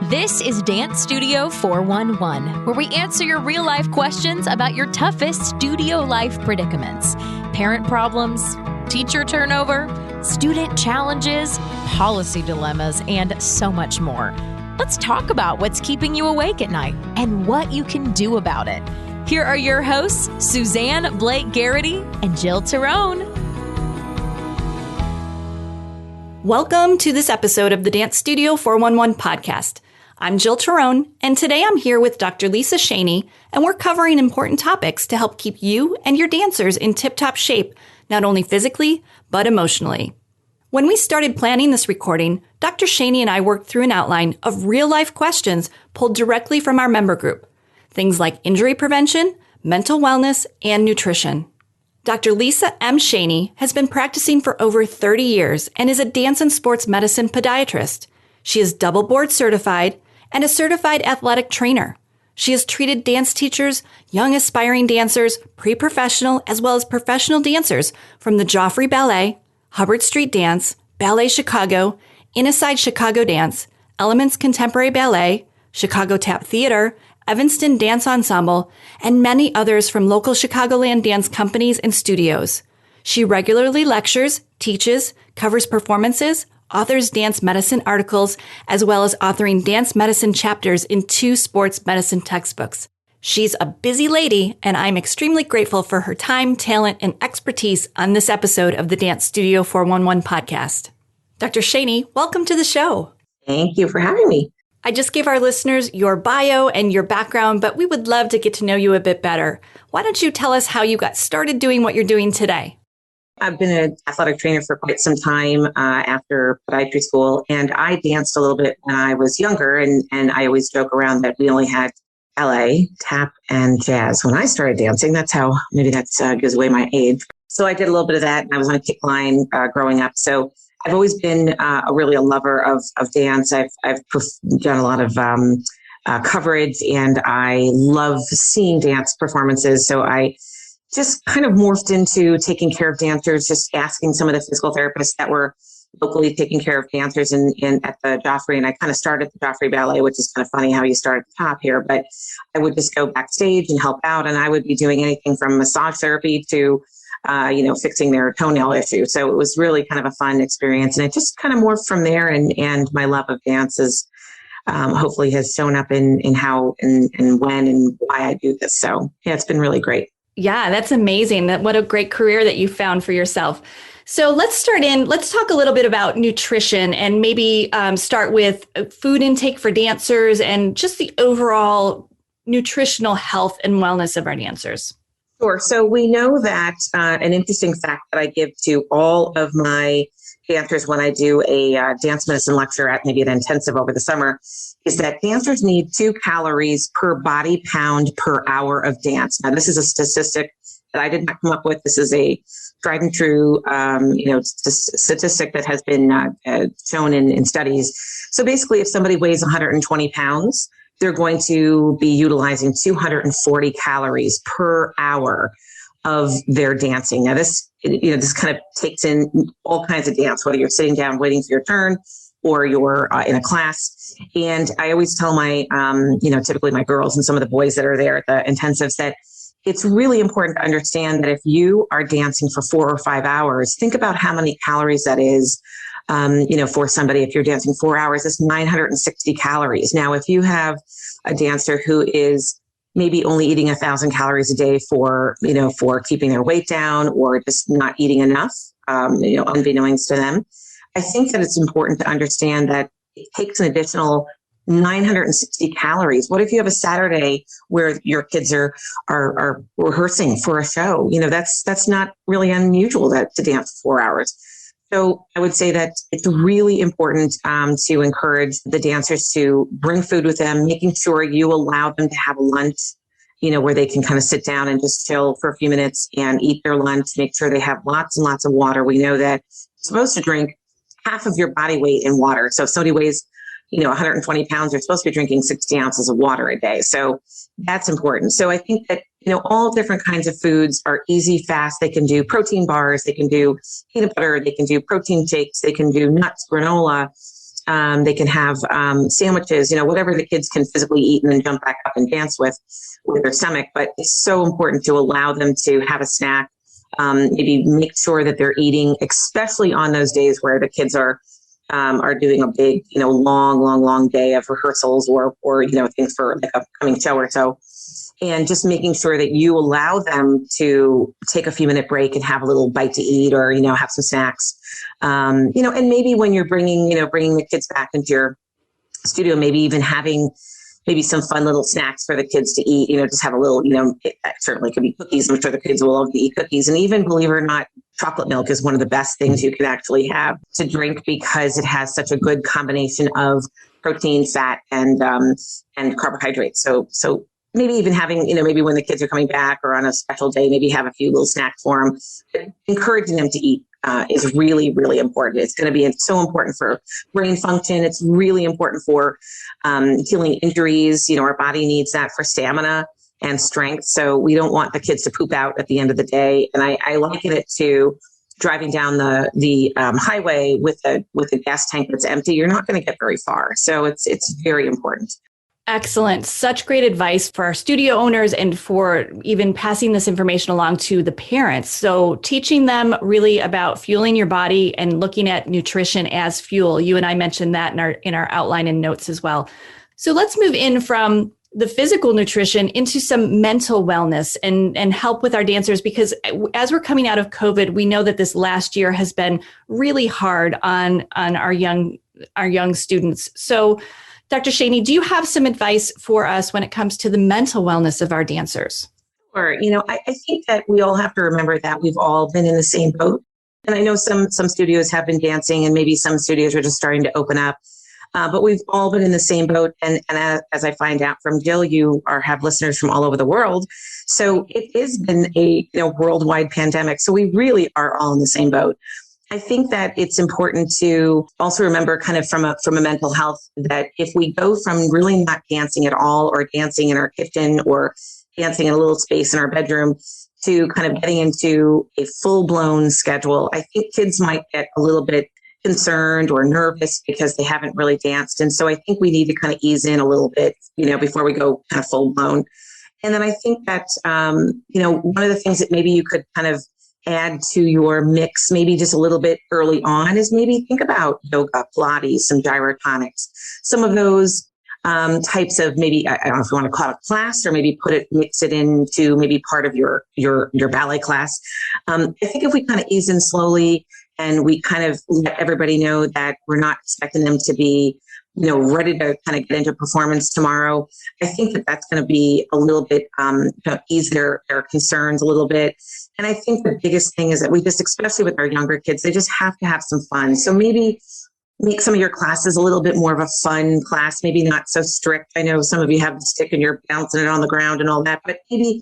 This is Dance Studio 411, where we answer your real-life questions about your toughest studio life predicaments. Parent problems, teacher turnover, student challenges, policy dilemmas, and so much more. Let's talk about what's keeping you awake at night and what you can do about it. Here are your hosts, Suzanne Blake Garrity and Jill Tyrone. Welcome to this episode of the Dance Studio 411 podcast. I'm Jill Tyrone, and today I'm here with Dr. Lisa Schoene, and we're covering important topics to help keep you and your dancers in tip-top shape, not only physically, but emotionally. When we started planning this recording, Dr. Schoene and I worked through an outline of real-life questions pulled directly from our member group. Things like injury prevention, mental wellness, and nutrition. Dr. Lisa M. Schoene has been practicing for over 30 years and is a dance and sports medicine podiatrist. She is double board certified and a certified athletic trainer. She has treated dance teachers, young aspiring dancers, pre-professional, as well as professional dancers from the Joffrey Ballet, Hubbard Street Dance, Ballet Chicago, Inside Chicago Dance, Elements Contemporary Ballet, Chicago Tap Theater, Evanston Dance Ensemble, and many others from local Chicagoland dance companies and studios. She regularly lectures, teaches, covers performances, authors dance medicine articles, as well as authoring dance medicine chapters in 2 sports medicine textbooks. She's a busy lady, and I'm extremely grateful for her time, talent, and expertise on this episode of the Dance Studio 411 podcast. Dr. Schoene, welcome to the show. Thank you for having me. I just gave our listeners your bio and your background, but we would love to get to know you a bit better. Why don't you tell us how you got started doing what you're doing today? I've been an athletic trainer for quite some time after podiatry school, and I danced a little bit when I was younger, and I always joke around that we only had ballet, tap, and jazz when I started dancing. That's how, maybe that gives away my age. So I did a little bit of that, and I was on a kick line growing up. So I've always been really a lover of dance. I've done a lot of coverage, and I love seeing dance performances. So I just kind of morphed into taking care of dancers, just asking some of the physical therapists that were locally taking care of dancers at the Joffrey. And I kind of started the Joffrey Ballet, which is kind of funny how you start at the top here. But I would just go backstage and help out, and I would be doing anything from massage therapy to fixing their toenail issue. So it was really kind of a fun experience. And it just kind of morphed from there. And my love of dance is hopefully has shown up in how and when and why I do this. So yeah, it's been really great. Yeah, that's amazing. What a great career that you found for yourself. So let's talk a little bit about nutrition and maybe start with food intake for dancers and just the overall nutritional health and wellness of our dancers. Sure. So we know that an interesting fact that I give to all of my dancers when I do a dance medicine lecture at maybe an intensive over the summer is that dancers need 2 calories per body pound per hour of dance. Now, this is a statistic that I did not come up with. This is a tried and true, statistic that has been shown in studies. So basically, if somebody weighs 120 pounds, they're going to be utilizing 240 calories per hour of their dancing. Now, this kind of takes in all kinds of dance, whether you're sitting down waiting for your turn or you're in a class. And I always tell my, typically my girls and some of the boys that are there at the intensives that it's really important to understand that if you are dancing for 4 or 5 hours, think about how many calories that is. For somebody, if you're dancing 4 hours, it's 960 calories. Now, if you have a dancer who is maybe only eating 1,000 calories a day for keeping their weight down or just not eating enough, unbeknownst to them, I think that it's important to understand that it takes an additional 960 calories. What if you have a Saturday where your kids are rehearsing for a show? That's not really unusual to dance for 4 hours. So I would say that it's really important to encourage the dancers to bring food with them, making sure you allow them to have a lunch, where they can kind of sit down and just chill for a few minutes and eat their lunch, make sure they have lots and lots of water. We know that you're supposed to drink half of your body weight in water. So if somebody weighs 120 pounds, you're supposed to be drinking 60 ounces of water a day. So that's important. So I think that, all different kinds of foods are easy, fast. They can do protein bars. They can do peanut butter. They can do protein shakes. They can do nuts, granola. They can have sandwiches, whatever the kids can physically eat and then jump back up and dance with their stomach. But it's so important to allow them to have a snack. Maybe make sure that they're eating, especially on those days where the kids are doing a big, long day of rehearsals or things for like a upcoming show or so. And just making sure that you allow them to take a few minute break and have a little bite to eat or, have some snacks. And maybe when you're bringing the kids back into your studio, maybe even having maybe some fun little snacks for the kids to eat, just have a little, it certainly could be cookies. I'm sure the kids will love to eat cookies. And even, believe it or not, chocolate milk is one of the best things you can actually have to drink because it has such a good combination of protein, fat, and carbohydrates. So maybe even having, maybe when the kids are coming back or on a special day, maybe have a few little snacks for them. But encouraging them to eat is really, really important. It's going to be so important for brain function. It's really important for healing injuries. Our body needs that for stamina and strength. So we don't want the kids to poop out at the end of the day. And I liken it to driving down the highway with a gas tank that's empty. You're not going to get very far. So it's very important. Excellent. Such great advice for our studio owners and for even passing this information along to the parents. So teaching them really about fueling your body and looking at nutrition as fuel. You and I mentioned that in our outline and notes as well. So let's move in from the physical nutrition into some mental wellness and help with our dancers, because as we're coming out of COVID, we know that this last year has been really hard on our young students. So Dr. Schoene, do you have some advice for us when it comes to the mental wellness of our dancers? Sure. I think that we all have to remember that we've all been in the same boat. And I know some studios have been dancing and maybe some studios are just starting to open up. But we've all been in the same boat. And as I find out from Jill, you have listeners from all over the world. So it has been a worldwide pandemic. So we really are all in the same boat. I think that it's important to also remember kind of from a mental health that if we go from really not dancing at all or dancing in our kitchen or dancing in a little space in our bedroom to kind of getting into a full-blown schedule, I think kids might get a little bit concerned or nervous because they haven't really danced. And so I think we need to kind of ease in a little bit, before we go kind of full-blown. And then I think that, one of the things that maybe you could kind of add to your mix, maybe just a little bit early on, is maybe think about yoga, Pilates, some gyrotonics, some of those types of maybe, I don't know if you want to call it a class or maybe mix it into maybe part of your ballet class. I think if we kind of ease in slowly and we kind of let everybody know that we're not expecting them to be ready to kind of get into performance tomorrow, I think that that's going to be a little bit, ease their concerns a little bit. And I think the biggest thing is that we just, especially with our younger kids, they just have to have some fun. So maybe make some of your classes a little bit more of a fun class, maybe not so strict. I know some of you have the stick and you're bouncing it on the ground and all that, but maybe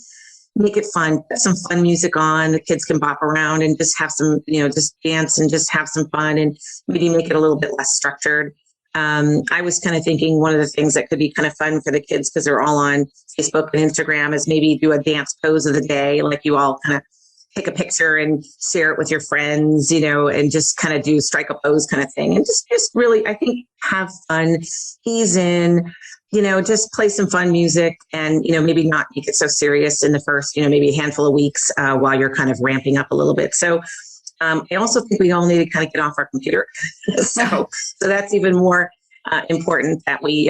make it fun, put some fun music on. The kids can bop around and just have some, just dance and just have some fun and maybe make it a little bit less structured. I was kind of thinking one of the things that could be kind of fun for the kids, because they're all on Facebook and Instagram, is maybe do a dance pose of the day. Like you all kind of take a picture and share it with your friends, and just kind of do strike a pose kind of thing. And just really, I think, have fun, ease in, just play some fun music and, maybe not make it so serious in the first, maybe a handful of weeks while you're kind of ramping up a little bit. So I also think we all need to kind of get off our computer. So that's even more important that we,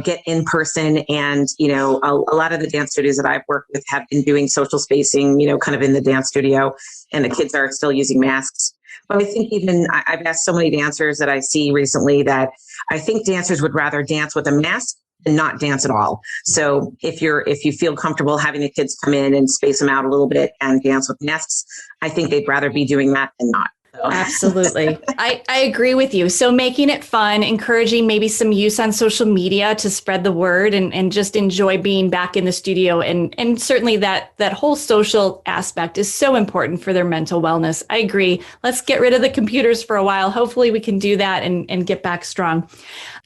get in person. And, a lot of the dance studios that I've worked with have been doing social spacing, kind of in the dance studio, and the kids are still using masks. But I think even I've asked so many dancers that I see recently that I think dancers would rather dance with a mask than not dance at all. So if you feel comfortable having the kids come in and space them out a little bit and dance with masks, I think they'd rather be doing that than not. Absolutely. I agree with you. So making it fun, encouraging maybe some use on social media to spread the word and just enjoy being back in the studio. And certainly that whole social aspect is so important for their mental wellness. I agree. Let's get rid of the computers for a while. Hopefully we can do that and get back strong.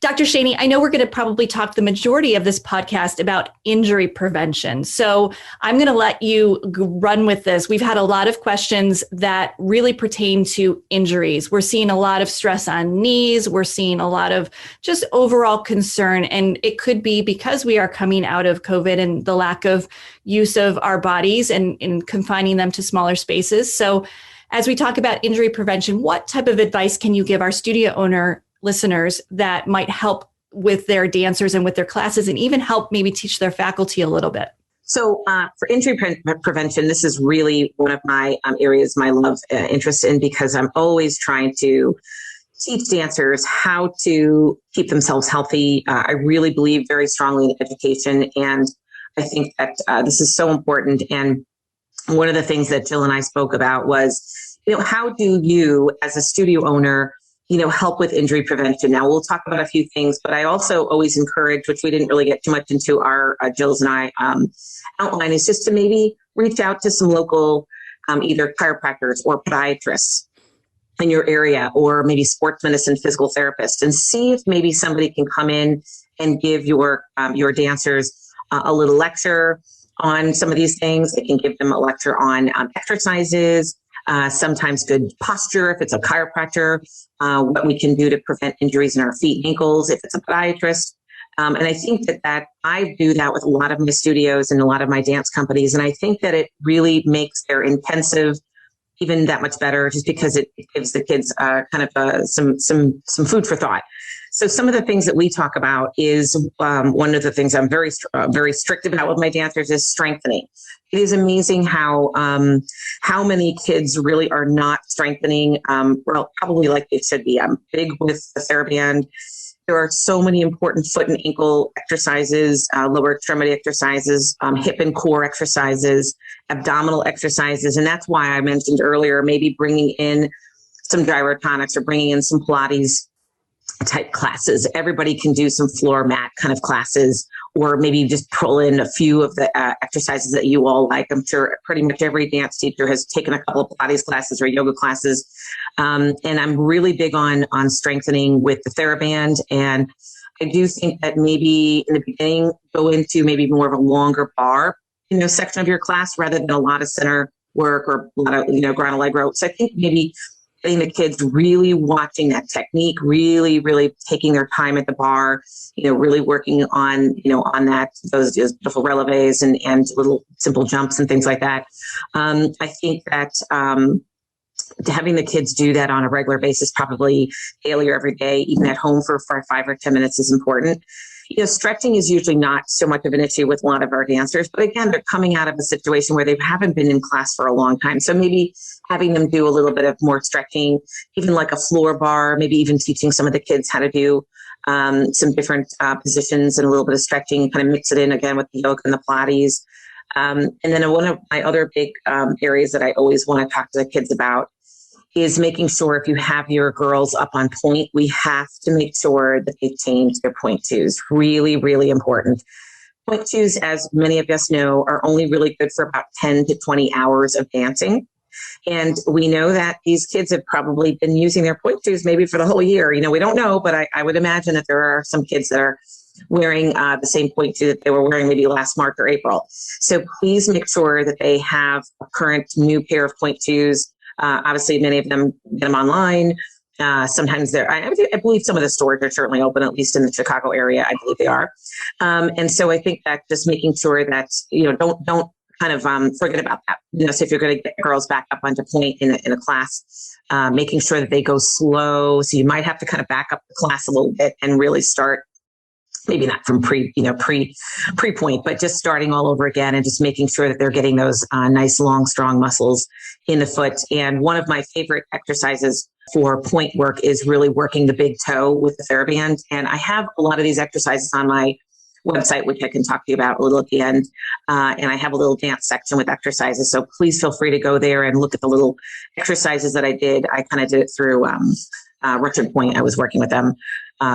Dr. Schoene, I know we're going to probably talk the majority of this podcast about injury prevention. So I'm going to let you run with this. We've had a lot of questions that really pertain to injuries. We're seeing a lot of stress on knees. We're seeing a lot of just overall concern. And it could be because we are coming out of COVID and the lack of use of our bodies and confining them to smaller spaces. So as we talk about injury prevention, what type of advice can you give our studio owner listeners that might help with their dancers and with their classes and even help maybe teach their faculty a little bit? So for injury prevention, this is really one of my areas my love interest in, because I'm always trying to teach dancers how to keep themselves healthy. I really believe very strongly in education, and I think that this is so important. And one of the things that Jill and I spoke about was, how do you as a studio owner help with injury prevention? Now, we'll talk about a few things, but I also always encourage, which we didn't really get too much into our Jill's and I outline, is just to maybe reach out to some local either chiropractors or podiatrists in your area, or maybe sports medicine physical therapists, and see if maybe somebody can come in and give your dancers a little lecture on some of these things. They can give them a lecture on exercises, sometimes good posture if it's a chiropractor, what we can do to prevent injuries in our feet and ankles if it's a podiatrist. And I think that I do that with a lot of my studios and a lot of my dance companies. And I think that it really makes their intensive even that much better, just because it gives the kids some food for thought. So some of the things that we talk about is one of the things I'm very strict about with my dancers is strengthening. It is amazing how many kids really are not strengthening. Probably like they should be. I'm big with the TheraBand. There are so many important foot and ankle exercises, lower extremity exercises, hip and core exercises, abdominal exercises. And that's why I mentioned earlier, maybe bringing in some gyrotonics or bringing in some Pilates type classes. Everybody can do some floor mat kind of classes, or maybe just pull in a few of the exercises that you all like. I'm sure pretty much every dance teacher has taken a couple of Pilates classes or yoga classes. And I'm really big on strengthening with the TheraBand. And I do think that maybe in the beginning, go into maybe more of a longer bar, section of your class, rather than a lot of center work or a lot of, ground allegro. So I think maybe getting the kids really watching that technique, really, really taking their time at the bar, really working on, on those beautiful releves and little simple jumps and things like that. I think that having the kids do that on a regular basis, probably daily or every day, even at home for 5 or 10 minutes, is important. Stretching is usually not so much of an issue with a lot of our dancers, but again, they're coming out of a situation where they haven't been in class for a long time. So maybe having them do a little bit of more stretching, even like a floor bar, maybe even teaching some of the kids how to do some different positions and a little bit of stretching, kind of mix it in again with the yoga and the Pilates. And then one of my other big areas that I always want to talk to the kids about is making sure, if you have your girls up on point, we have to make sure that they change their point twos. Really, really important. Point twos, as many of us know, are only really good for about 10 to 20 hours of dancing. And we know that these kids have probably been using their point twos maybe for the whole year. We don't know, but I would imagine that there are some kids that are wearing the same point two that they were wearing maybe last March or April. So please make sure that they have a current new pair of point twos. Obviously, many of them get them online. Sometimes I believe some of the stores are certainly open, at least in the Chicago area. I believe they are. And so I think that just making sure that, don't kind of forget about that. So if you're going to get girls back up onto point in a class, making sure that they go slow. So you might have to kind of back up the class a little bit and really start, maybe not from pre-point, but just starting all over again and just making sure that they're getting those nice, long, strong muscles in the foot. And one of my favorite exercises for point work is really working the big toe with the TheraBand. And I have a lot of these exercises on my website, which I can talk to you about a little at the end. And I have a little dance section with exercises. So please feel free to go there and look at the little exercises that I did. I kind of did it through Richard Point. I was working with them.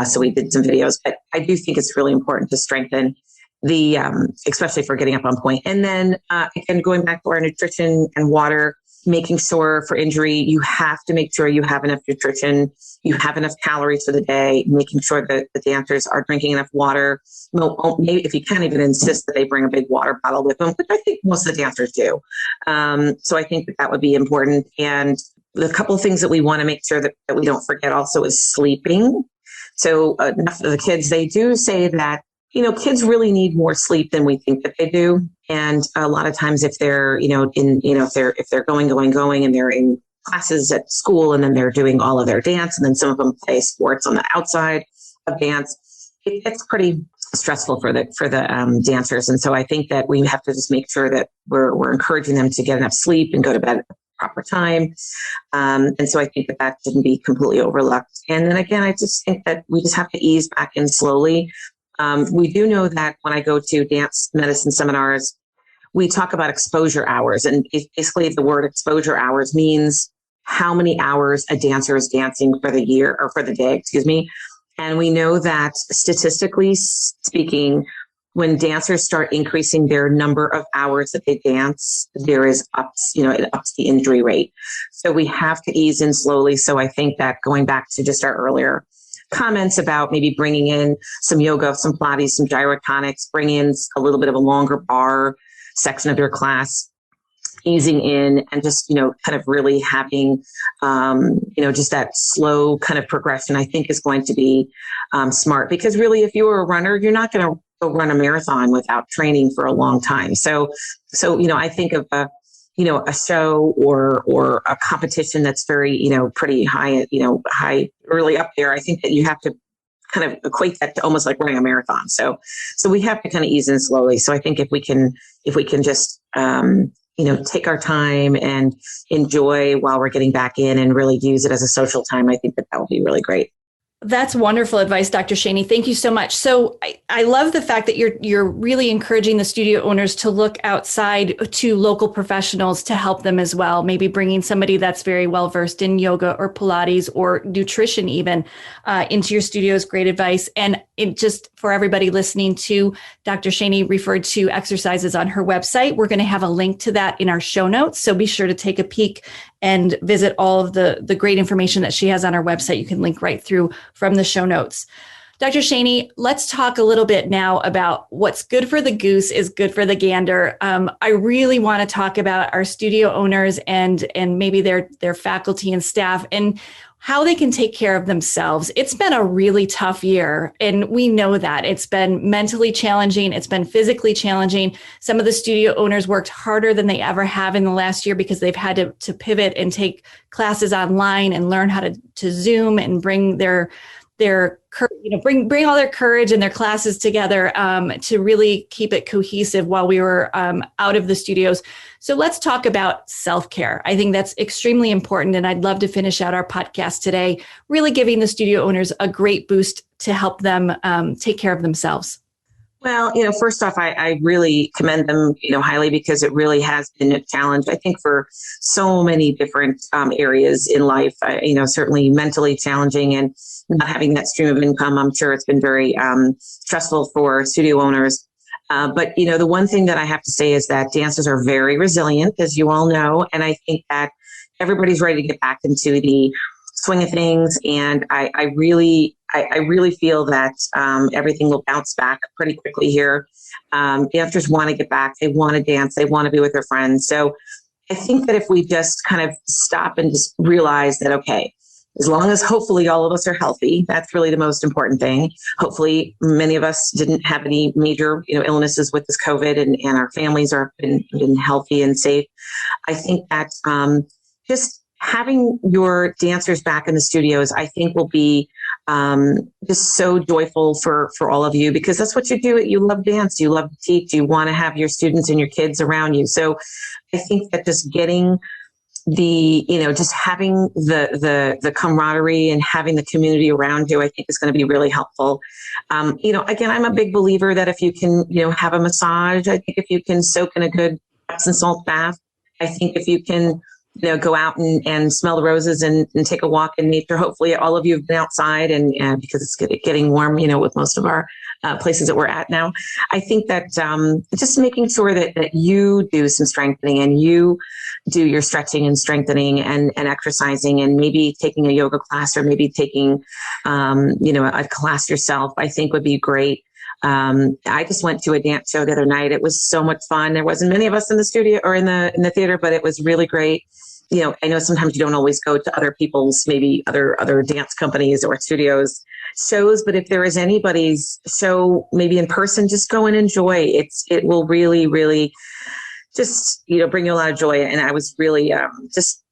So we did some videos, but I do think it's really important to strengthen the, especially for getting up on point. And then again, going back to our nutrition and water, making sure for injury, you have to make sure you have enough nutrition, you have enough calories for the day, making sure that the dancers are drinking enough water. Maybe if you can't even insist that they bring a big water bottle with them, which I think most of the dancers do. So I think that would be important. And the couple of things that we want to make sure that we don't forget also is sleeping. So enough of the kids, they do say that, kids really need more sleep than we think that they do. And a lot of times if they're, if they're going and they're in classes at school and then they're doing all of their dance and then some of them play sports on the outside of dance, it's pretty stressful for the dancers. And so I think that we have to just make sure that we're encouraging them to get enough sleep and go to bed at the proper time. And so I think that shouldn't be completely overlooked. And then again, I just think that we just have to ease back in slowly. We do know that when I go to dance medicine seminars, we talk about exposure hours. And basically the word exposure hours means how many hours a dancer is dancing for the year or for the day, And we know that statistically speaking, when dancers start increasing their number of hours that they dance, there is it ups the injury rate. So we have to ease in slowly. So I think that going back to just our earlier comments about maybe bringing in some yoga, some Pilates, some gyrotonics, bring in a little bit of a longer bar section of your class, easing in and just, kind of really having, just that slow kind of progression, I think is going to be smart. Because really, if you were a runner, you're not going to go run a marathon without training for a long time. So, I think of a show or a competition that's very, pretty high, really up there. I think that you have to kind of equate that to almost like running a marathon. So we have to kind of ease in slowly. So I think if we can just, take our time and enjoy while we're getting back in and really use it as a social time, I think that will be really great. That's wonderful advice, Dr. Schoene. Thank you so much. So I love the fact that you're really encouraging the studio owners to look outside to local professionals to help them as well. Maybe bringing somebody that's very well versed in yoga or Pilates or nutrition even into your studio is great advice. And it just for everybody listening to, Dr. Schoene referred to exercises on her website. We're going to have a link to that in our show notes. So be sure to take a peek and visit all of the great information that she has on our website. You can link right through from the show notes. Dr. Schoene, let's talk a little bit now about what's good for the goose is good for the gander. I really want to talk about our studio owners and maybe their faculty and staff and how they can take care of themselves. It's been a really tough year, and we know that. It's been mentally challenging. It's been physically challenging. Some of the studio owners worked harder than they ever have in the last year because they've had to pivot and take classes online and learn how to Zoom and bring bring all their courage and their classes together to really keep it cohesive while we were out of the studios. So let's talk about self-care. I think that's extremely important. And I'd love to finish out our podcast today, really giving the studio owners a great boost to help them take care of themselves. Well, first off, I really commend them, highly because it really has been a challenge, I think, for so many different areas in life, certainly mentally challenging and not having that stream of income. I'm sure it's been very stressful for studio owners. But, the one thing that I have to say is that dancers are very resilient, as you all know. And I think that everybody's ready to get back into the swing of things. And I really feel that everything will bounce back pretty quickly here. Dancers want to get back. They want to dance. They want to be with their friends. So I think that if we just kind of stop and just realize that, okay, as long as hopefully all of us are healthy, that's really the most important thing. Hopefully many of us didn't have any major illnesses with this COVID and our families are been healthy and safe. I think that just having your dancers back in the studios, I think will be just so joyful for all of you, because that's what you do. You love dance, you love to teach, you want to have your students and your kids around you. So I think that just getting just having the camaraderie and having the community around you, I think is going to be really helpful. Again, I'm a big believer that if you can, have a massage, I think if you can soak in a good Epsom salt bath, I think if you can, go out and smell the roses and take a walk in nature. Hopefully all of you have been outside and because it's getting warm, with most of our places that we're at now. I think that just making sure that you do some strengthening and you do your stretching and strengthening and exercising, and maybe taking a yoga class, or maybe taking, a class yourself, I think would be great. I just went to a dance show the other night. It was so much fun. There wasn't many of us in the studio or in the theater, but it was really great. I know sometimes you don't always go to other people's, maybe other dance companies or studios shows, but if there is anybody's show, maybe in person, just go and enjoy. It will really, really just, bring you a lot of joy. And I was really, I just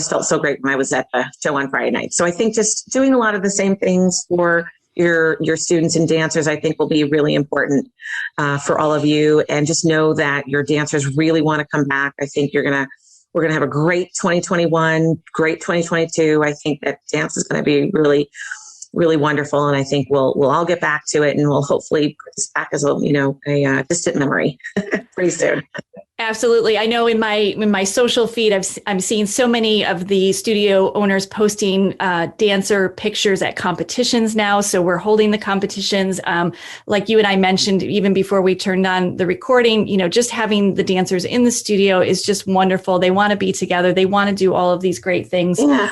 felt so great when I was at the show on Friday night. So I think just doing a lot of the same things for your students and dancers, I think will be really important for all of you. And just know that your dancers really want to come back. I think we're going to have a great 2021, great 2022. I think that dance is going to be really, really wonderful. And I think we'll all get back to it, and we'll hopefully put this back as a distant memory pretty soon. Absolutely. I know in my social feed, I'm seeing so many of the studio owners posting dancer pictures at competitions now. So we're holding the competitions. Like you and I mentioned, even before we turned on the recording, just having the dancers in the studio is just wonderful. They want to be together. They want to do all of these great things. Yeah.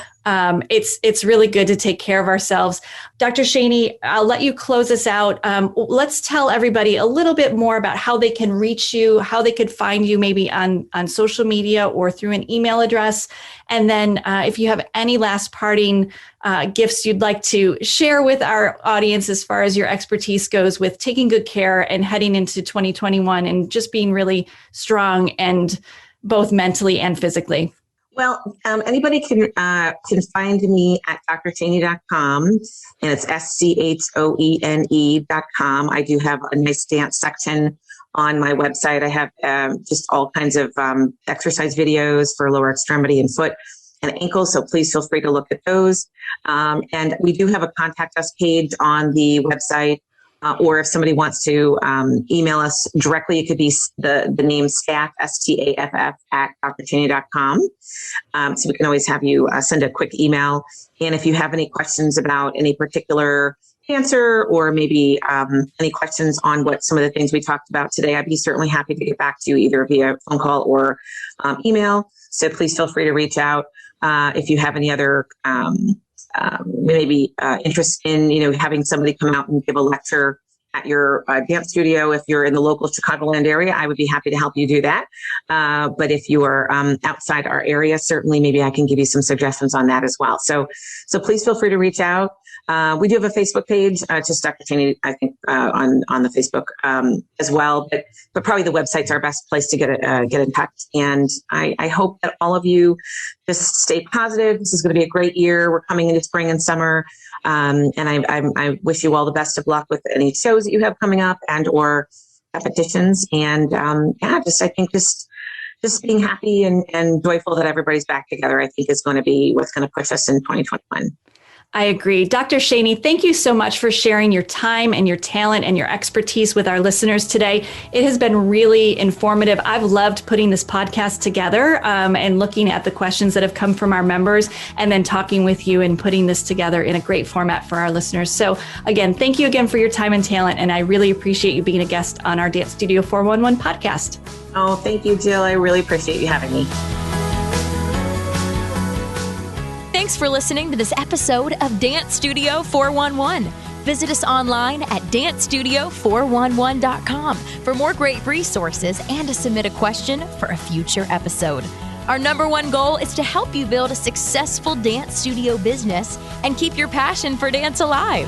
It's really good to take care of ourselves. Dr. Schoene, I'll let you close us out. Let's tell everybody a little bit more about how they can reach you, how they could find you, maybe on social media or through an email address. And then if you have any last parting gifts you'd like to share with our audience as far as your expertise goes with taking good care and heading into 2021 and just being really strong, and both mentally and physically. Well, anybody can find me at drschoene.com, and it's SCHOENE.com. I do have a nice dance section on my website. I have just all kinds of exercise videos for lower extremity and foot and ankle, so please feel free to look at those. And we do have a contact us page on the website. Or if somebody wants to email us directly, it could be the name staff, STAFF, at drschoene.com. So we can always have you send a quick email. And if you have any questions about any particular cancer, or maybe any questions on what some of the things we talked about today, I'd be certainly happy to get back to you either via phone call or email. So please feel free to reach out if you have any other maybe interest in, having somebody come out and give a lecture at your dance studio. If you're in the local Chicagoland area, I would be happy to help you do that. But if you are outside our area, certainly maybe I can give you some suggestions on that as well. So please feel free to reach out. We do have a Facebook page, just Dr. Schoene, I think, on the Facebook as well. But probably the website's our best place to get in touch. And I hope that all of you just stay positive. This is going to be a great year. We're coming into spring and summer. And I wish you all the best of luck with any shows that you have coming up and or competitions. And I think just being happy and joyful that everybody's back together, I think, is going to be what's going to push us in 2021. I agree. Dr. Schoene, thank you so much for sharing your time and your talent and your expertise with our listeners today. It has been really informative. I've loved putting this podcast together and looking at the questions that have come from our members, and then talking with you and putting this together in a great format for our listeners. So again, thank you again for your time and talent. And I really appreciate you being a guest on our Dance Studio 411 podcast. Oh, thank you, Jill. I really appreciate you having me. Thanks for listening to this episode of Dance Studio 411. Visit us online at dancestudio411.com for more great resources and to submit a question for a future episode. Our number one goal is to help you build a successful dance studio business and keep your passion for dance alive.